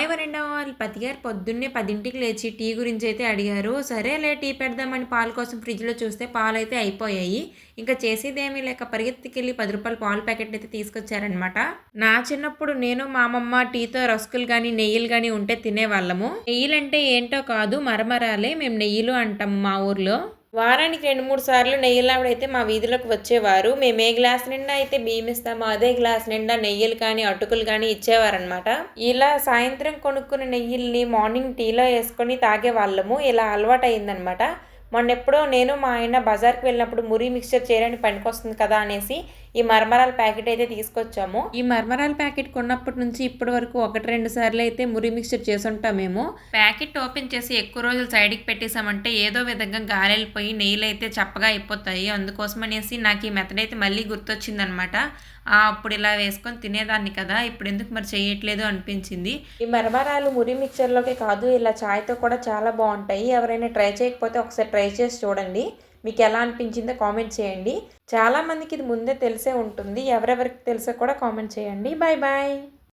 Hi one and all. పతిగారు పొద్దున్నే 10కి లేచి టీ గురించి అయితే అడిగారు. సరేలే టీ పెడదామని పాల కోసం ఫ్రిడ్జ్‌లో చూస్తే పాలైతే అయిపోయాయి. ఇంకా చేసేదేమీ లేక పరిగెత్తుకెళ్ళి రూ. 10 పాల ప్యాకెట్ అయితే తీసుకొచ్చారనమాట. నా చిన్నప్పుడు నేను మా అమ్మమ్మ టీతో రస్కులు గానీ, నెయ్యిలు గానీ ఉంటే తినేవాళ్ళము. నెయ్యిలంటే ఏంటో కాదు మరమరాలే. మేము నెయ్యిలు అంటాము మా ఊర్లో. వారానికి 2, 3 సార్లు నెయ్యిలావిడైతే మా వీధిలోకి వచ్చేవారు. మేము ఏ గ్లాస్ నిండా అయితే బియ్యం ఇస్తామో అదే గ్లాస్ నిండా నెయ్యిలు కానీ, అటుకులు కానీ ఇచ్చేవారనమాట. ఇలా సాయంత్రం కొనుక్కున్న నెయ్యిల్ని మార్నింగ్ టీలో వేసుకొని తాగేవాళ్ళము. ఇలా అలవాటయిందనమాట. మొన్నెప్పుడో నేను మా ఆయన బజార్‌కి వెళ్ళినప్పుడు మురి మిక్స్చర్ చేయడానికి పనికొస్తుంది కదా అనేసి ఈ మరమరాల ప్యాకెట్ అయితే తీసుకొచ్చాము. ఈ మరమరాల ప్యాకెట్ కొన్నప్పటి నుంచి ఇప్పటి వరకు 1, 2 సార్లు అయితే మురి మిక్స్చర్ చేసుంటామేమో. ప్యాకెట్ ఓపెన్ చేసి ఎక్కువ రోజులు సైడ్‌కి పెట్టేసామంటే ఏదో విధంగా గాలెళ్ళిపోయి నెయ్యిలైతే చప్పగా అయిపోతాయి. అందుకోసం అనేసి నాకు ఈ మెథడ్ అయితే మళ్ళీ గుర్తొచ్చిందనమాట. అప్పుడు ఇలా వేసుకొని తినేదాన్ని కదా! ఇప్పుడెందుకు మరి చేయట్లేదు అనిపించింది. ఈ మరమరాలు మురి మిక్చర్‌లోకే కాదు ఇలా చాయ్‌తో కూడా చాలా బావుంటాయి. ఎవరైనా ట్రై చేయకపోతే ఒకసారి ట్రై చేసి చూడండి. మీకెలా అనిపించిందో కామెంట్ చేయండి. చాలామందికి ఇది ముందే తెలిసే ఉంటుంది. ఎవరెవరికి తెలుసో కూడా కామెంట్ చేయండి. Bye bye.